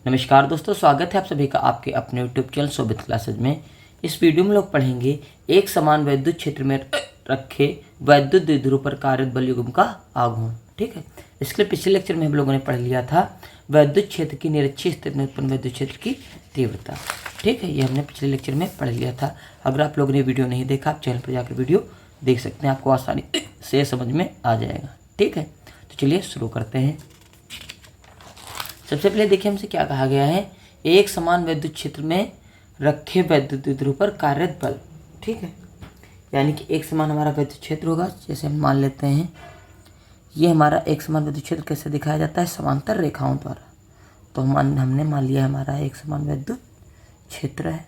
नमस्कार दोस्तों, स्वागत है आप सभी का आपके अपने यूट्यूब चैनल शोभित क्लासेज में। इस वीडियो में लोग पढ़ेंगे एक समान वैद्युत क्षेत्र में रखे वैद्युत द्विध्रुव पर कार्यरत बल युग्म का आघूर्ण। ठीक है, इसके लिए पिछले लेक्चर में हम लोगों ने पढ़ लिया था वैद्युत क्षेत्र की निरक्षीय स्थिति में उत्पन्न वैद्युत क्षेत्र की तीव्रता। ठीक है, ये हमने पिछले लेक्चर में पढ़ लिया था। अगर आप लोगों ने वीडियो नहीं देखा, आप चैनल पर जाकर वीडियो देख सकते हैं, आपको आसानी से समझ में आ जाएगा। ठीक है, तो चलिए शुरू करते हैं। सबसे पहले देखिए हमसे क्या कहा गया है, एक समान वैद्युत क्षेत्र में रखे वैद्युत द्विध्रुव पर कार्यरत बल। ठीक है, यानी कि एक समान हमारा वैद्युत क्षेत्र होगा। जैसे हम मान लेते हैं ये हमारा एक समान वैद्युत क्षेत्र कैसे दिखाया जाता है, समांतर रेखाओं द्वारा। तो हमने मान लिया हमारा एक समान वैद्युत क्षेत्र है।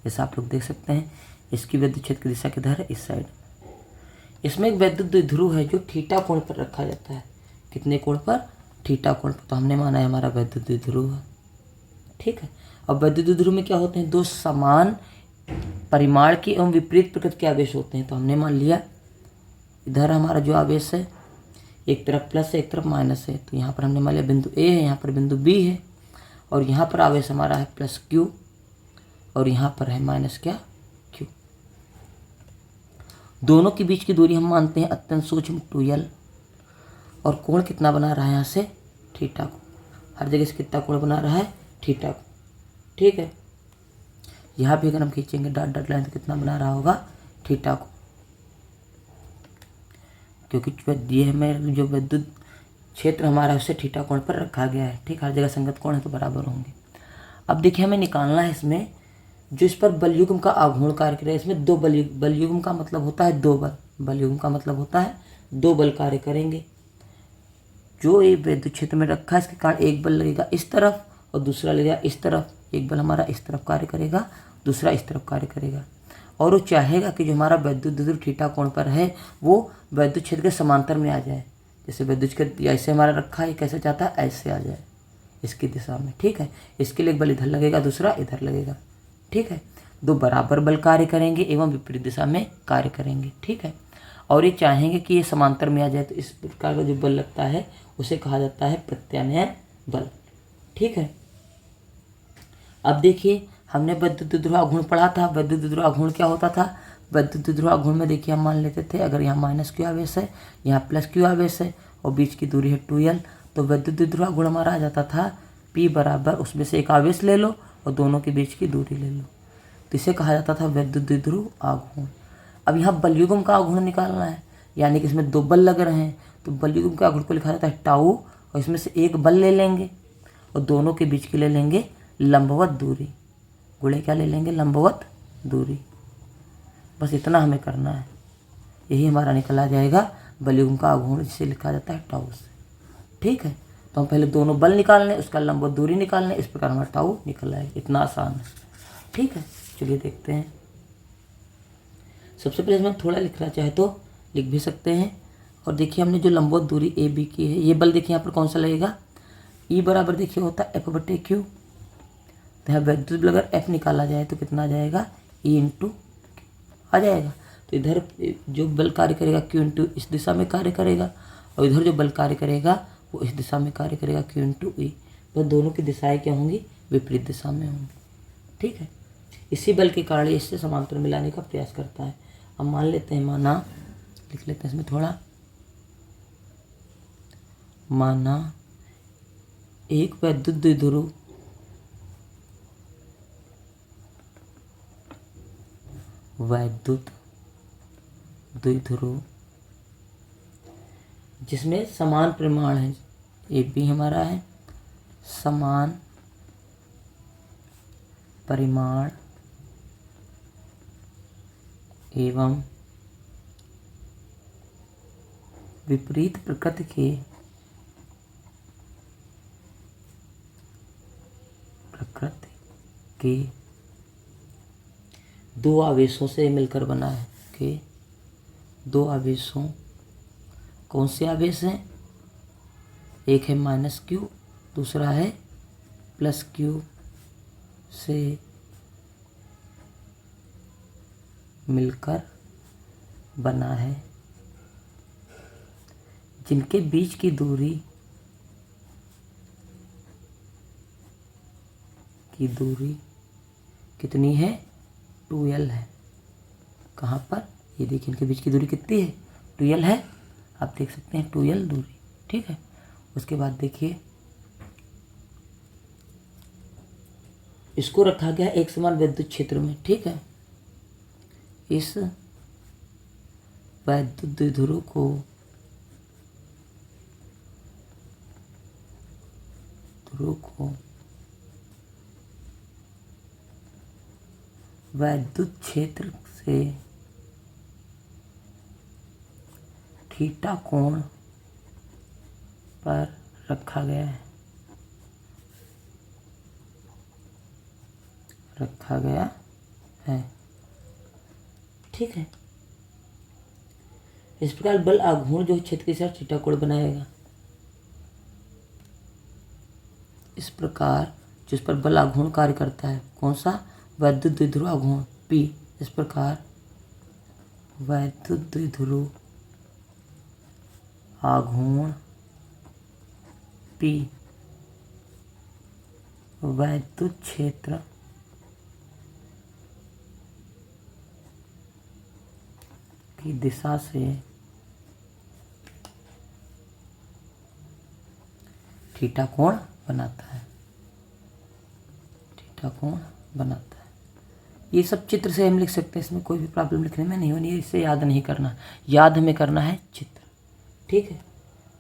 जैसा आप लोग देख सकते हैं, इसकी वैद्युत क्षेत्र की दिशा किधर है, इस साइड। इसमें एक वैद्युत द्विध्रुव है जो थीटा कोण पर रखा जाता है। कितने कोण पर, थीटा कोण पर। तो हमने माना है हमारा वैद्युत द्विध्रुव है। ठीक है, अब वैद्युत द्विध्रुव में क्या होते हैं, दो समान परिमाण के एवं विपरीत प्रकृति के आवेश होते हैं। तो हमने मान लिया इधर हमारा जो आवेश है, एक तरफ प्लस है एक तरफ माइनस है। तो यहाँ पर हमने मान लिया बिंदु ए है, यहाँ पर बिंदु बी है, और यहाँ पर आवेश हमारा है प्लस क्यू, और यहाँ पर है माइनस क्या, क्यू। दोनों के बीच की दूरी हम मानते हैं अत्यंत सूक्ष्म 2l, और कोण कितना बना रहा है यहाँ से, थीटा को। हर जगह से कितना कोण बना रहा है, थीटा को। ठीक है, यहाँ भी अगर हम खींचेंगे डॉट डॉट लाइन तो कितना बना रहा होगा, थीटा को, क्योंकि ये हमें जो विद्युत क्षेत्र हमारा है उसे थीटा कोण पर रखा गया है। ठीक, हर जगह संगत कोण है तो बराबर होंगे। अब देखिए हमें निकालना है इसमें जो इस पर बल युग्म का आघूर्ण कार्य करेगा। इसमें दो बल युग्म का मतलब होता है दो बल, बल युग्म का मतलब होता है दो बल कार्य करेंगे। जो ये विद्युत क्षेत्र में रखा है इसके कारण एक बल लगेगा इस तरफ और दूसरा लगेगा इस तरफ। एक बल हमारा इस तरफ कार्य करेगा, दूसरा इस तरफ कार्य करेगा, और वो चाहेगा कि जो हमारा वैद्युत द्विध्रुव थीटा कोण पर है वो वैद्युत क्षेत्र के समांतर में आ जाए। जैसे वैद्युत क्षेत्र ऐसे हमारा रखा है, कैसे चाहता है, ऐसे आ जाए इसकी दिशा में। ठीक है, इसके लिए एक बल इधर लगेगा, दूसरा इधर लगेगा। ठीक है, दो बराबर बल कार्य करेंगे एवं विपरीत दिशा में कार्य करेंगे। ठीक है, और ये चाहेंगे कि ये समांतर में आ जाए। तो इस प्रकार का जो बल लगता है उसे कहा जाता है प्रत्यानयन बल। ठीक है, अब देखिए हमने वैद्युत द्विध्रुव आघूर्ण पढ़ा था। वैद्युत द्विध्रुव आघूर्ण क्या होता था, वैद्युत द्विध्रुव आघूर्ण में देखिए हम मान लेते थे अगर यहाँ माइनस क्यू आवेश है, यहाँ प्लस क्यू आवेश है, और बीच की दूरी है 2l, तो वैद्युत द्विध्रुव आघूर्ण हमारा आ जाता था P बराबर, उसमें से एक आवेश ले लो और दोनों के बीच की दूरी ले लो। तो इसे कहा जाता था वैद्युत द्विध्रुव आघूर्ण। अब यहाँ बल युग्म का आघूर्ण निकालना है, यानी कि इसमें दो बल लग रहे हैं। तो बल युग्म के आघूर्ण को लिखा जाता है टाउ, और इसमें से एक बल ले लेंगे और दोनों के बीच की ले लेंगे लंबवत दूरी। गुणे क्या ले लेंगे, लंबवत दूरी। बस इतना हमें करना है, यही हमारा निकला जाएगा बल युग्म का आघूर्ण, जिसे लिखा जाता है टाउ से। ठीक है, तो हम पहले दोनों बल निकाल लें, उसका लंबवत दूरी निकाल लें, इस प्रकार हमारा टाउ निकल आएगा। इतना आसान है। ठीक है, चलिए देखते हैं। सबसे पहले इसमें थोड़ा लिखना चाहे तो लिख भी सकते हैं। और देखिए हमने जो लंबवत दूरी ए बी की है, ये बल देखिए यहाँ पर कौन सा लगेगा, ई बराबर देखिए होता है एफ बटे क्यू। तो यहाँ वैद्युत बल अगर एफ निकाला जाए तो कितना आ जाएगा, ई इंटू आ जाएगा। तो इधर जो बल कार्य करेगा क्यू इंटू इस दिशा में कार्य करेगा, और इधर जो बल कार्य करेगा वो इस दिशा में कार्य करेगा, क्यू इंटू ई। तो दोनों की दिशाएँ क्या होंगी, विपरीत दिशा में होंगी। ठीक है, इसी बल के कारण इससे समांतर मिलाने का प्रयास करता है। अब मान लेते हैं, माना लिख लेते हैं इसमें थोड़ा, माना एक वैद्युत द्विध्रुव जिसमें समान परिमाण है, ए बी हमारा है, समान परिमाण एवं विपरीत प्रकृति के दो आवेशों से मिलकर बना है। कि दो आवेशों, कौन से आवेश हैं, एक है माइनस क्यू, दूसरा है प्लस क्यू से मिलकर बना है, जिनके बीच की दूरी की दूरी कितनी है, 2l है। कहाँ पर, ये देखिए इनके बीच की दूरी कितनी है, 2l है। आप देख सकते हैं 2l दूरी, ठीक है। उसके बाद देखिए इसको रखा गया एक समान विद्युत क्षेत्र में, ठीक है। इस वैद्युत द्विध्रुव को वैद्युत क्षेत्र से थीटा कोण पर रखा गया है, ठीक है। इस प्रकार बल आघूर्ण जो क्षेत्र के साथ थीटा कोण बनाएगा, इस प्रकार जिस पर बल आघूर्ण कार्य करता है, कौन सा, वैद्युत द्विध्रुव आघूर्ण P। इस प्रकार वैद्युत द्विध्रुव आघूर्ण P वैद्युत क्षेत्र की दिशा से थीटा कोण बनाता है, ये सब चित्र से हम लिख सकते हैं, इसमें कोई भी प्रॉब्लम लिखने में नहीं होनी है। इसे याद नहीं करना, याद हमें करना है चित्र, ठीक है।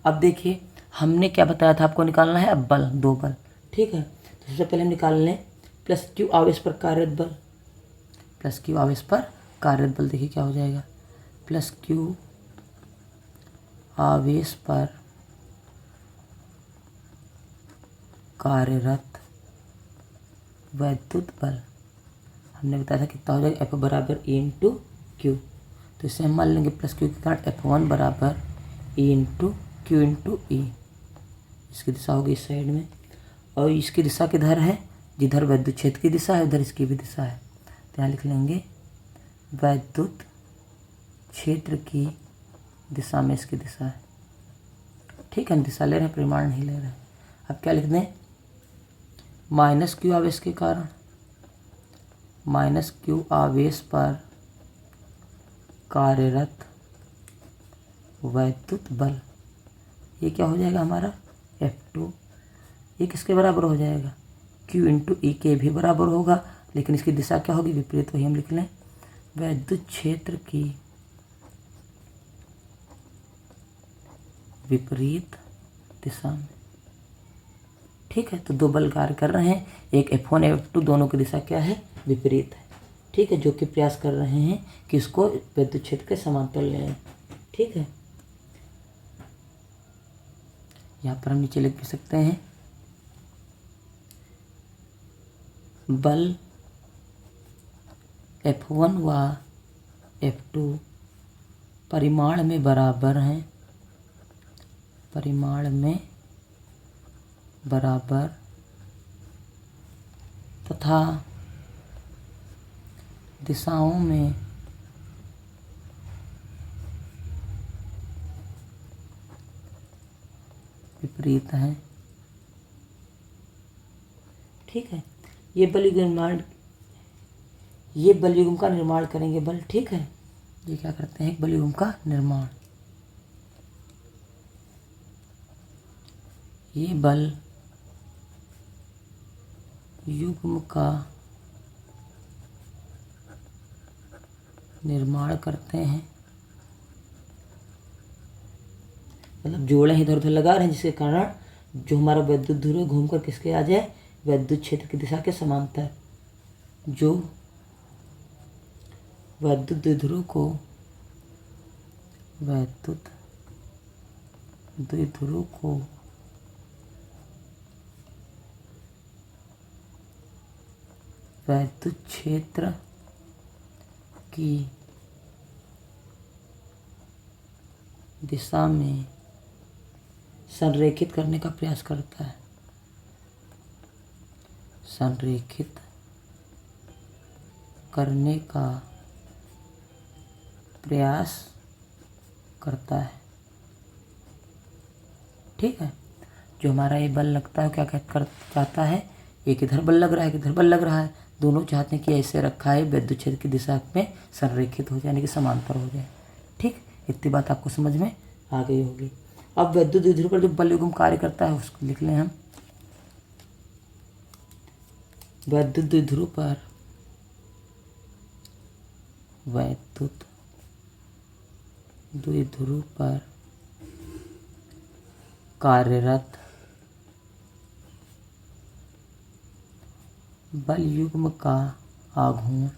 अब देखिए हमने क्या बताया था, आपको निकालना है अब बल, 2 बल, ठीक है। तो सबसे पहले हम निकाल लें प्लस क्यू आवेश पर कार्यरत बल, देखिए क्या हो जाएगा, प्लस क्यू आवेश पर कार्यरत वैद्युत बल, हमने बताया था कितना हो जाएगा, F बराबर E इंटू क्यू। तो इसे हम मान लेंगे प्लस क्यू के कारण F1 बराबर E इंटू क्यू इंटू ई। इसकी दिशा होगी इस साइड में, और इसकी दिशा किधर है, जिधर वैद्युत क्षेत्र की दिशा है उधर इसकी भी दिशा है। तो यहाँ लिख लेंगे वैद्युत क्षेत्र की दिशा में इसकी दिशा है, ठीक है। हम दिशा ले रहे हैं, परिमाण नहीं ले रहे हैं। अब क्या लिख दें, माइनस क्यू आवेश के कारण, माइनस क्यू आवेश पर कार्यरत वैद्युत बल, ये क्या हो जाएगा हमारा F2। ये किसके बराबर हो जाएगा, Q इंटू ई के भी बराबर होगा, लेकिन इसकी दिशा क्या होगी, विपरीत। वही हम लिख लें वैद्युत क्षेत्र की विपरीत दिशा में, ठीक है। तो 2 बल कार्य कर रहे हैं, एक F1 F2, दोनों की दिशा क्या है, विपरीत है, ठीक है। जो कि प्रयास कर रहे हैं कि इसको विद्युत क्षेत्र के समांतर ले आए, ठीक है। यहाँ पर हम नीचे लिख भी सकते हैं, बल F1 व F2 परिमाण में बराबर तथा दिशाओं में विपरीत हैं, ठीक है। ये बलयुग्म का निर्माण करेंगे बल, ठीक है। ये क्या करते हैं, एक बलयुग्म का निर्माण, ये बल युग्म का निर्माण करते हैं, मतलब जोड़े इधर उधर लगा रहे हैं, जिसके कारण जो हमारा वैद्युत ध्रुव घूमकर किसके आ जाए, वैद्युत क्षेत्र की दिशा के समांतर, जो वैद्युत द्विध्रुव को वैद्युत क्षेत्र की दिशा में संरेखित करने का प्रयास करता है, संरेखित करने का प्रयास करता है, ठीक है। जो हमारा ये बल लगता है क्या चाहता है एक इधर बल लग रहा है, एक इधर बल लग रहा है, दोनों चाहते हैं कि ऐसे रखा है विद्युत क्षेत्र की दिशा में संरेखित हो जाए, यानी कि समांतर हो जाए। ठीक, इतनी बात आपको समझ में आ गई होगी। अब विद्युत द्विध्रुव पर जो बल युग्म कार्य करता है उसको लिख लें हम। विद्युत द्विध्रुव पर कार्यरत बल युग्म का आघूर्ण,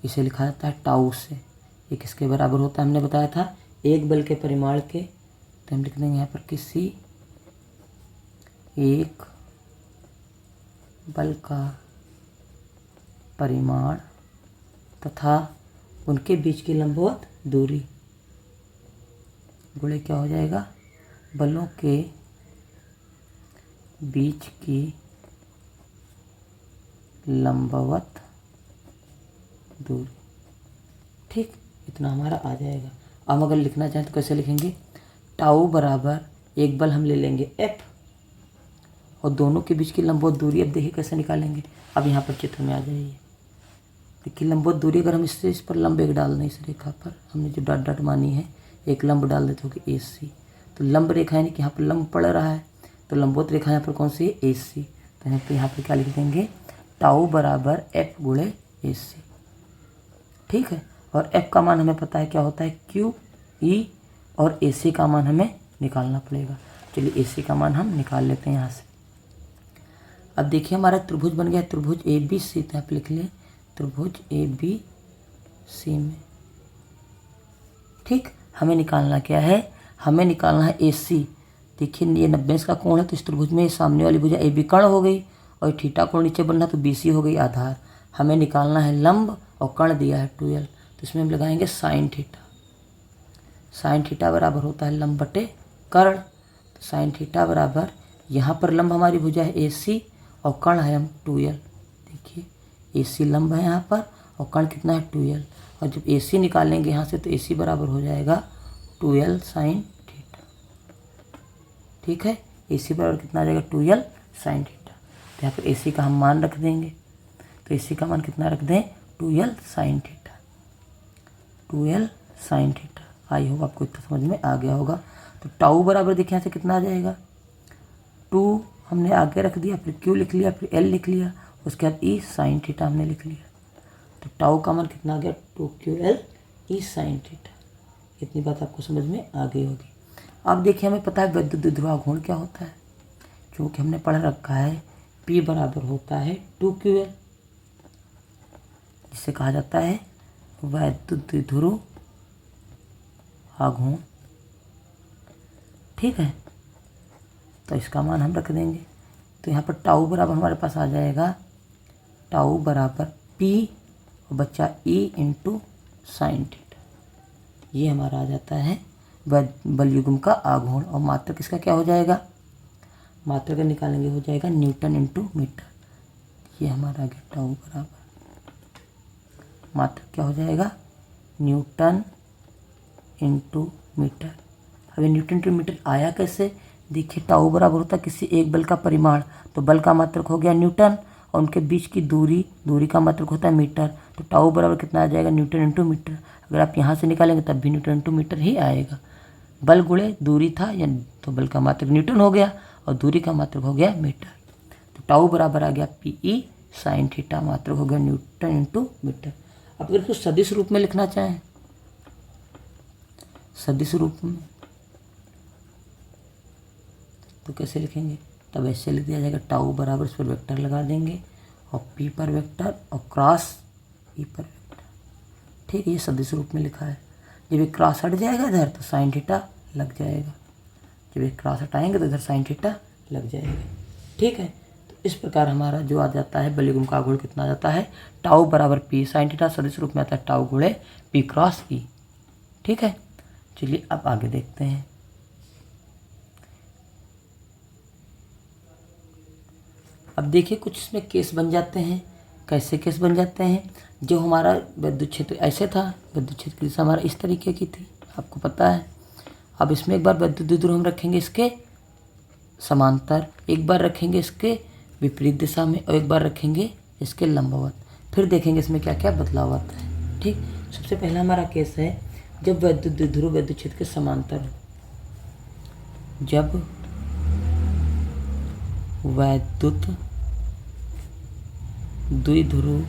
इसे लिखा जाता है टाउ से। ये किसके बराबर होता है, हमने बताया था एक बल के परिमाण के, तो हम लिख देंगे यहाँ पर किसी एक बल का परिमाण तथा उनके बीच की लंबवत दूरी गुणे क्या हो जाएगा, बलों के बीच की लंबवत दूरी। ठीक, इतना हमारा आ जाएगा। अब अगर लिखना चाहें तो कैसे लिखेंगे, टाउ बराबर एक बल हम ले लेंगे F और दोनों के बीच की लंबवत दूरी, अब देखिए कैसे निकालेंगे। अब यहाँ पर चित्र में आ जाइए, देखिए लंबवत दूरी अगर हम इससे इस पर लंब एक डाल दें, इस रेखा पर हमने जो डॉट डॉट मानी है एक लंब डाल देते हो कि AC, तो लंब रेखा यानी कि यहाँ पर लंब पड़ रहा है, तो लंबवत रेखा यहाँ पर कौन सी है, AC। तो यहाँ पर क्या लिख देंगे, टाउ बराबर F गुणे AC। ठीक है, और F का मान हमें पता है क्या होता है, QE, और AC का मान हमें निकालना पड़ेगा। चलिए AC का मान हम निकाल लेते हैं यहाँ से। अब देखिए हमारा त्रिभुज बन गया, त्रिभुज ABC, तो आप लिख लें त्रिभुज ABC में। ठीक, हमें निकालना क्या है, हमें निकालना है AC। देखिए ये 90 का कोण है, तो इस त्रिभुज में सामने वाली भुजा AB कर्ण हो गई और थीटा कोण नीचे बनना, तो BC हो गई आधार। हमें निकालना है लंब और कर्ण दिया है 2L, तो इसमें हम लगाएंगे साइन थीटा। साइन थीटा बराबर होता है लंब बटे कर्ण, तो साइन थीटा बराबर, यहाँ पर लंब हमारी भुजा है AC और कर्ण है हम 2L। देखिए AC लंब है यहाँ पर और कर्ण कितना है 2L, और जब AC निकालेंगे यहाँ से तो AC बराबर हो जाएगा 2L साइन थीटा। ठीक है, AC बराबर कितना आ जाएगा 2L साइन थीटा। तो यहाँ पर AC का हम मान रख देंगे, तो AC का मान कितना रख दें, 2L sine theta. 2L sine theta, I होगा आपको इतना समझ में आ गया होगा। तो टाउ बराबर देखिए यहाँ से कितना आ जाएगा, 2 हमने आगे रख दिया, फिर Q लिख लिया, फिर L लिख लिया, उसके बाद E साइन थीटा हमने लिख लिया। तो टाउ का मान कितना आ गया, 2QL E साइन थीटा। इतनी बात आपको समझ में आ गई होगी। अब देखिए हमें पता है विद्युत द्विध्रुव आघूर्ण क्या होता है, क्योंकि हमने पढ़ रखा है P बराबर होता है 2QL, जिसे कहा जाता है विद्युत द्विध्रुव आघूर्ण। ठीक है, तो इसका मान हम रख देंगे। तो यहाँ पर टाउ बराबर हमारे पास आ जाएगा, टाउ बराबर P और बच्चा E इंटू साइन थीटा। ये हमारा आ जाता है बल युग्म का आघूर्ण, और मात्रक इसका क्या हो जाएगा, मात्रक निकालेंगे हो जाएगा न्यूटन इंटू मीटर। ये हमारा आ गया टाउ बराबर, मात्रक क्या हो जाएगा, न्यूटन इंटू मीटर। अभी न्यूटन इंटू मीटर आया कैसे, देखिए टाउ बराबर होता है किसी एक बल का परिमाण, तो बल का मात्रक हो गया न्यूटन और उनके बीच की दूरी का मात्रक होता है मीटर। तो टाउ बराबर कितना आ जाएगा, न्यूटन इंटू मीटर। अगर आप यहाँ से निकालेंगे तब भी न्यूटन इंटू मीटर ही आएगा। बल गुणे दूरी था, या तो बल का मात्रक न्यूटन हो गया और दूरी का मात्रक हो गया मीटर। तो टाउ बराबर आ गया PE साइन थीटा, मात्रक हो गया न्यूटन इंटू मीटर। अब अगर इसको सदिश रूप में लिखना चाहें, सदिश रूप में तो कैसे लिखेंगे, तब ऐसे लिख दिया जाएगा, टाउ बराबर इस पर वेक्टर लगा देंगे और P पर वेक्टर और क्रॉस E पर वेक्टर। ठीक है, ये सदिश रूप में लिखा है। जब ये क्रॉस हट जाएगा इधर तो साइन थीटा लग जाएगा, जब ये क्रॉस हटाएंगे तो इधर साइन थीटा लग जाएगा। ठीक है, तो इस प्रकार हमारा जो आ जाता है बल युग्म का आघूर्ण कितना आ जाता है, टाउ बराबर P साइन थीटा, सदिश रूप में आता है टाउ गुणे P क्रॉस E। ठीक है, चलिए अब आगे देखते हैं। अब देखिए कुछ इसमें केस बन जाते हैं। कैसे केस बन जाते हैं, जो हमारा विद्युत क्षेत्र ऐसे था, विद्युत क्षेत्र की दिशा हमारा इस तरीके की थी, आपको पता है। अब इसमें एक बार विद्युत द्विध्रुव हम रखेंगे इसके समांतर, एक बार रखेंगे इसके विपरीत दिशा में और एक बार रखेंगे इसके लंबवत। फिर देखेंगे इसमें क्या क्या बदलाव आता है। ठीक, सबसे पहला हमारा केस है जब वैद्युत द्विध्रुव वैद्युत क्षेत्र के समांतर हो। जब वैद्युत द्विध्रुव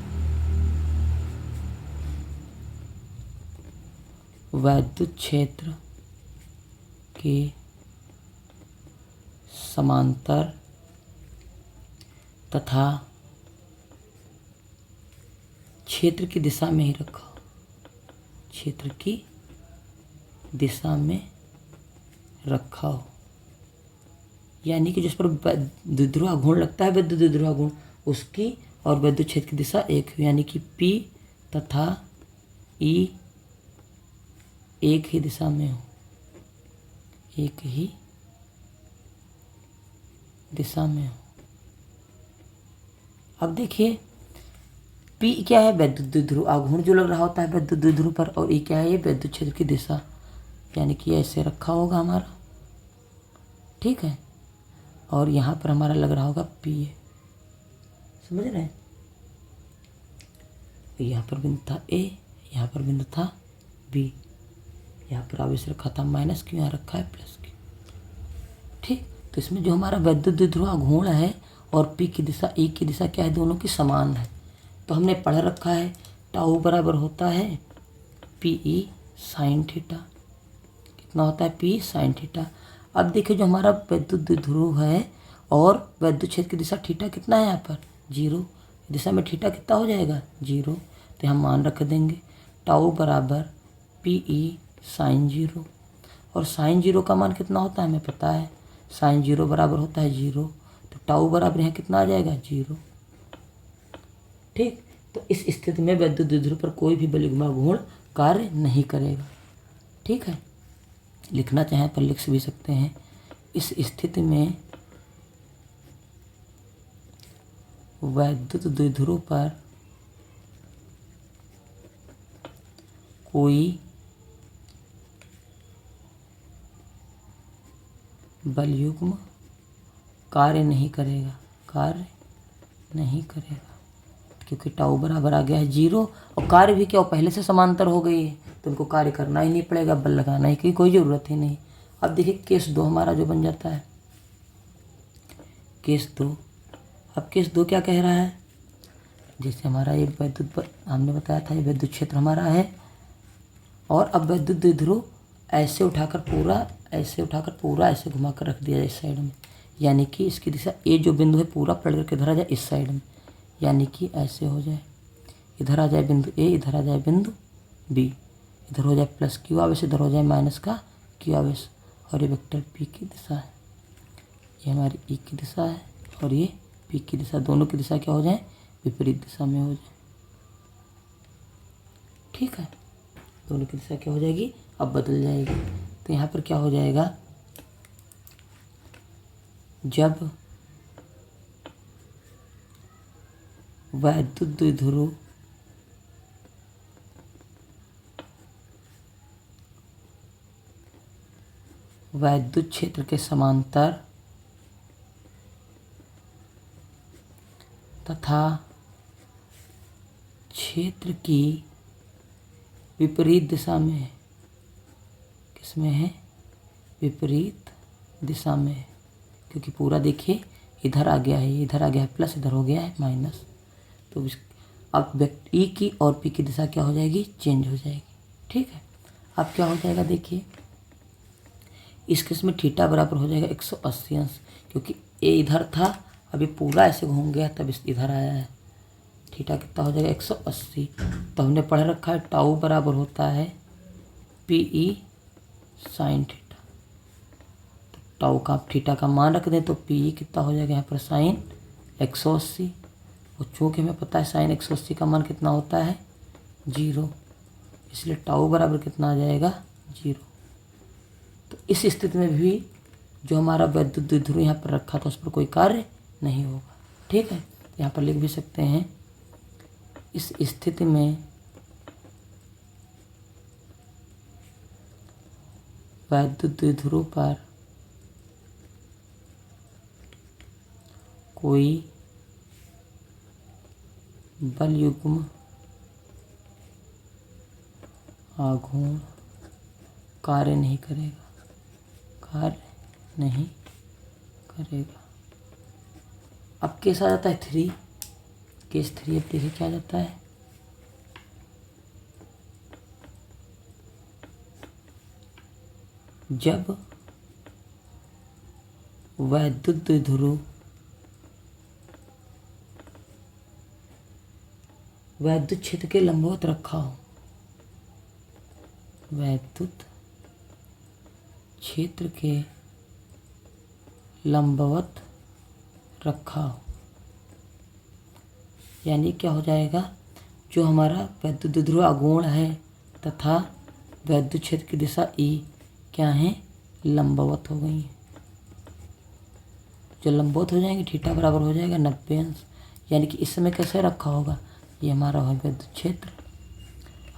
वैद्युत क्षेत्र के समांतर तथा क्षेत्र की दिशा में ही रखा हो, क्षेत्र की दिशा में रखा हो, यानी कि जिस पर द्विध्रुवाघूर्ण लगता है वैद्युत द्विध्रुवाघूर्ण उसकी और वैद्युत क्षेत्र की दिशा एक हो, यानी कि P तथा E एक ही दिशा में हो, एक ही दिशा में हो। अब देखिए P क्या है, वैद्युत द्विध्रुव आघूर्ण जो लग रहा होता है वैद्युत द्विध्रुव पर, और E क्या है, ये वैद्युत क्षेत्र की दिशा, यानी कि ऐसे रखा होगा हमारा, ठीक है। और यहाँ पर हमारा लग रहा होगा P, समझ रहे हैं। यहाँ पर बिंदु था A, यहाँ पर बिंदु था B, यहाँ पर आवेश रखा था माइनस Q, यहाँ रखा है प्लस Q, ठीक। तो इसमें जो हमारा वैद्युत द्विध्रुव आघूर्ण है और P की दिशा E की दिशा क्या है, दोनों की समान है। तो हमने पढ़ रखा है टाउ बराबर होता है PE साइन थीटा, कितना होता है P साइन थीटा। अब देखिए जो हमारा वैद्युत द्विध्रुव है और वैद्युत क्षेत्र की दिशा थीटा कितना है, यहाँ पर 0, दिशा में थीटा कितना हो जाएगा 0, तो हम मान रख देंगे टाउ बराबर PE साइन 0, और साइन 0 का मान कितना होता है हमें पता है, साइन 0 बराबर होता है 0, तो टाउ बराबर यहाँ कितना आ जाएगा 0, ठीक। तो इस स्थिति में वैद्युत द्विध्रुव पर कोई भी बलयुग्माघूर्ण कार्य नहीं करेगा, ठीक है। लिखना चाहें पर लिख भी सकते हैं। इस स्थिति में वैद्युत द्विध्रुव पर कोई बलयुग्म कार्य नहीं करेगा, कार्य नहीं करेगा, क्योंकि टाउ बराबर आ गया है 0, और कार्य भी क्या पहले से समांतर हो गई है, तो उनको कार्य करना ही नहीं पड़ेगा, बल लगाना ही की कोई ज़रूरत ही नहीं। अब देखिए केस 2 हमारा जो बन जाता है, केस 2। अब केस 2 क्या कह रहा है, जैसे हमारा ये वैद्युत हमने बताया था ये वैद्युत क्षेत्र हमारा है, और अब वैद्युत द्विध्रुव ऐसे उठाकर पूरा ऐसे घुमा कर रख दिया जाए इस साइड में, यानी कि इसकी दिशा ए जो बिंदु है पूरा पलट करके धरा जाए इस साइड में, यानी कि ऐसे हो जाए, इधर आ जाए बिंदु ए, इधर आ जाए बिंदु बी, इधर हो जाए प्लस Q आवेश, इधर हो जाए माइनस का Q आवेश, और ये वेक्टर P की दिशा है, ये हमारी E की दिशा है, और ये P की दिशा, दोनों की दिशा क्या हो जाए विपरीत दिशा में हो जाए, ठीक है। दोनों की दिशा क्या हो जाएगी, अब बदल जाएगी। तो यहाँ पर क्या हो जाएगा, जब वैद्युत द्विध्रुव वैद्युत क्षेत्र के समांतर तथा क्षेत्र की विपरीत दिशा में है, किसमें है, विपरीत दिशा में है, क्योंकि पूरा देखिए इधर आ गया है, इधर आ गया है प्लस, इधर हो गया है माइनस, तो अब E की और P की दिशा क्या हो जाएगी, चेंज हो जाएगी, ठीक है। अब क्या हो जाएगा देखिए, इस केस में थीटा बराबर हो जाएगा 180 अंश, क्योंकि ए इधर था, अभी पूरा ऐसे घूम गया तब इस इधर आया है, थीटा कितना हो जाएगा 180। तो हमने पढ़ रखा है टाउ बराबर होता है PE साइन थीटा, तो टाउ का थीटा का मान रख दें तो PE कितना हो जाएगा यहाँ पर साइन 180, और चूँकि हमें पता है साइन 180 का मान कितना होता है 0, इसलिए टाउ बराबर कितना आ जाएगा 0। तो इस स्थिति में भी जो हमारा वैद्युत द्विध्रुव यहाँ पर रखा था उस पर कोई कार्य नहीं होगा, ठीक है। यहाँ पर लिख भी सकते हैं, इस स्थिति में वैद्युत द्विध्रुव पर कोई बलयुग्म आघूर्ण कार्य नहीं करेगा। अब केस आ जाता है 3, केस 3। अब देखिए क्या जाता है, जब वैद्युत द्विध्रुव वैद्युत क्षेत्र के लंबवत रखा हो, वैद्युत क्षेत्र के लंबवत रखा हो, यानी क्या हो जाएगा, जो हमारा वैद्युत द्विध्रुव आघूर्ण है तथा वैद्युत क्षेत्र की दिशा E क्या है, लंबवत हो गई है। जो लंबवत हो जाएंगे थीटा बराबर हो जाएगा 90 अंश। यानी कि इस समय कैसे रखा होगा, ये हमारा है वैद्युत क्षेत्र।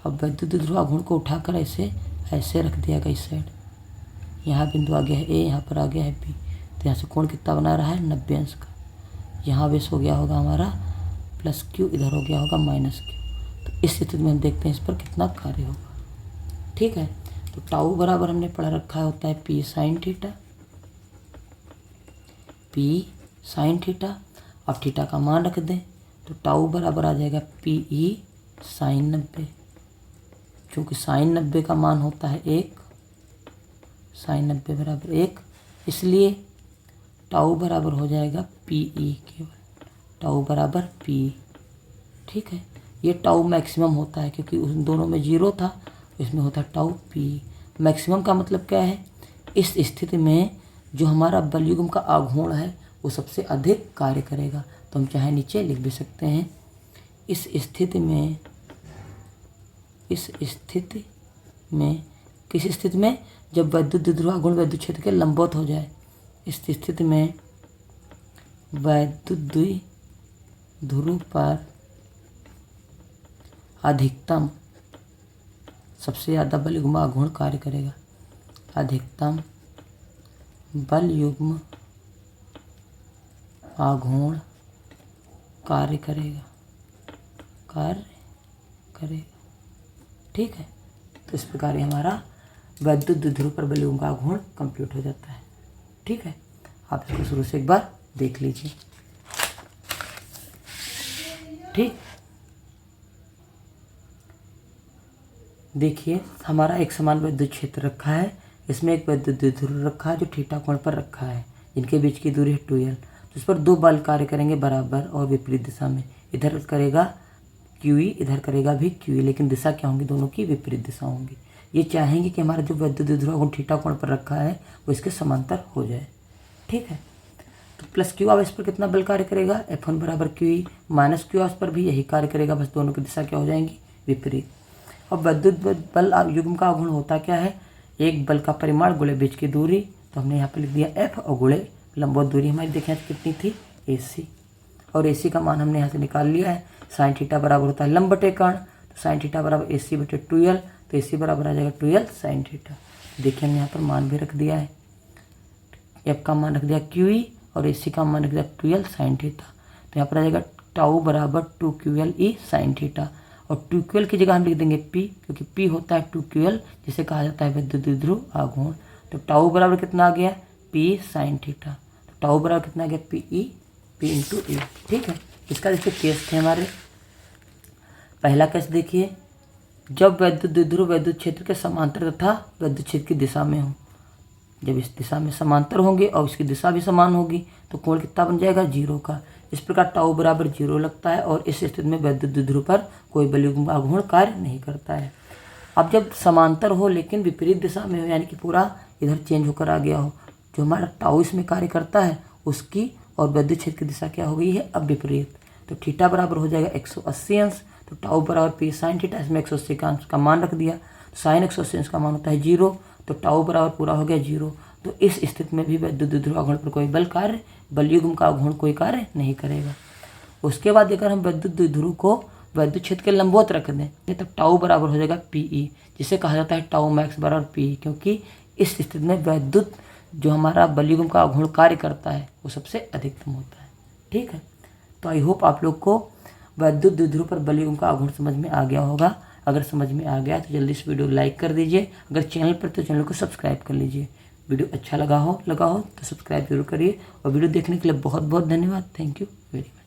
अब वैद्युत द्विध्रुव आघूर्ण को उठाकर ऐसे रख दिया गया इस साइड। यहाँ बिंदु आ गया है A, यहाँ पर आ गया है B। तो यहाँ से कोण कितना बना रहा है, 90 अंश का। यहाँ बेस हो गया होगा हमारा +Q, इधर हो गया होगा -Q। तो इस स्थिति में हम देखते हैं इस पर कितना कार्य होगा। ठीक है, तो टाउ बराबर हमने पढ़ा रखा होता है P sin थीटा। अब थीटा का मान रख दें तो टाउ बराबर आ जाएगा PE sin 90। चूँकि sin 90 का मान होता है 1, sin 90 बराबर 1, इसलिए टाउ बराबर हो जाएगा PE, केवल टाउ बराबर PE। ठीक है, ये टाउ मैक्सिमम होता है क्योंकि उन दोनों में 0 था, इसमें होता है टाउ PE। मैक्सिमम का मतलब क्या है, इस स्थिति में जो हमारा बलयुग्म का आघूर्ण है वो सबसे अधिक कार्य करेगा। तो हम चाहे नीचे लिख भी सकते हैं, इस स्थिति में किस स्थिति में, जब वैद्युत द्विध्रुव आघूर्ण वैद्युत क्षेत्र के लंबवत हो जाए, इस स्थिति में वैद्युत द्विध्रुव पर अधिकतम सबसे ज़्यादा बलयुग्म आघूर्ण कार्य करेगा। अधिकतम बलयुग्म आघूर्ण कार्य करेगा। ठीक है, तो इस प्रकार ये हमारा वैद्युत द्विध्रुव पर बलयुग्म का आघूर्ण कंप्लीट हो जाता है। ठीक है, आप इसको शुरू से एक बार देख लीजिए। ठीक, देखिए हमारा एक समान वैद्युत क्षेत्र रखा है, इसमें एक वैद्युत द्विध्रुव रखा है जो थीटा कोण पर रखा है, जिनके बीच की दूरी है 2L। तो इस पर दो बल कार्य करेंगे बराबर और विपरीत दिशा में। इधर करेगा QE, इधर करेगा भी QE, लेकिन दिशा क्या होंगी, दोनों की विपरीत दिशा होंगी। ये चाहेंगे कि हमारा जो वैद्युत द्विध्रुव थीटा कोण पर रखा है वो इसके समांतर हो जाए। ठीक है, तो +Q अब इस पर कितना बल कार्य करेगा, F1 बराबर QE, -Q इस पर भी यही कार्य करेगा, बस दोनों की दिशा क्या हो जाएंगी, विपरीत। अब वैद्युत बल युग्म का आघूर्ण होता क्या है, एक बल का परिमाण गुणे बीच की दूरी। तो हमने यहाँ पर लिख दिया F और गुणे लंबवत दूरी हमारी देखें कितनी थी, AC, और AC का मान हमने यहाँ से निकाल लिया है। sin थीटा बराबर होता है लंब बटे कर्ण, तो sin थीटा बराबर AC बटे 2L, तो AC बराबर आ जाएगा 2L sin थीटा। देखिए हमने यहाँ पर मान भी रख दिया है, F का मान रख दिया QE और AC का मान रख दिया 2L sin थीटा। तो यहाँ पर आ जाएगा टाउ बराबर 2QLE sin थीटा, और 2QL की जगह हम लिख देंगे P, क्योंकि P होता है 2QL जिसे कहा जाता है वैद्युत द्विध्रुव आघूर्ण। तो टाउ बराबर कितना आ गया, P sin थीटा। तो टाउ बराबर कितना आ गया, P इंटू E। ठीक है, इसका जैसे केस थे हमारे, पहला केस देखिए, जब वैद्युत द्विध्रुव वैद्युत क्षेत्र के समांतर तथा वैद्युत क्षेत्र की दिशा में हो। जब इस दिशा में समांतर होंगे और इसकी दिशा भी समान होगी तो कोण कितना बन जाएगा, 0 का। इस प्रकार टाउ बराबर 0 लगता है और इस स्थिति में वैद्युत द्विध्रुव पर कोई बलयुग्म आघूर्ण कार्य नहीं करता है। अब जब समांतर हो लेकिन विपरीत दिशा में हो, यानी कि पूरा इधर चेंज होकर आ गया हो, जो हमारा टाउ इसमें कार्य करता है उसकी और वैद्युत क्षेत्र की दिशा क्या हो गई है, अब विपरीत। तो थीटा बराबर हो जाएगा 180 अंश, तो टाउ बराबर P sin थीटा, इसमें 180 का अंश का मान रख दिया, साइन 180 अंश का मान होता है 0, तो टाउ बराबर पूरा हो गया 0। तो इस स्थिति में भी वैद्युत द्विध्रुव आघूर्ण पर कोई बलयुग्म का आघूर्ण कोई कार्य नहीं करेगा। उसके बाद अगर हम वैद्युत द्विध्रुव को वैद्युत क्षेत्र के लंबवत रख दें तब टाउ बराबर हो जाएगा PE, जिसे कहा जाता है टाउ मैक्स बराबर PE, क्योंकि इस स्थिति में वैद्युत जो हमारा बलयुग्म का आघूर्ण कार्य करता है वो सबसे अधिकतम होता है। ठीक है, तो आई होप आप लोग को वैद्युत द्विध्रुव पर बलयुग्म का आघूर्ण समझ में आ गया होगा। अगर समझ में आ गया तो जल्दी से वीडियो लाइक कर दीजिए। अगर चैनल पर तो चैनल को सब्सक्राइब कर लीजिए। वीडियो अच्छा लगा हो तो सब्सक्राइब जरूर करिए। और वीडियो देखने के लिए बहुत बहुत धन्यवाद। Thank you very much.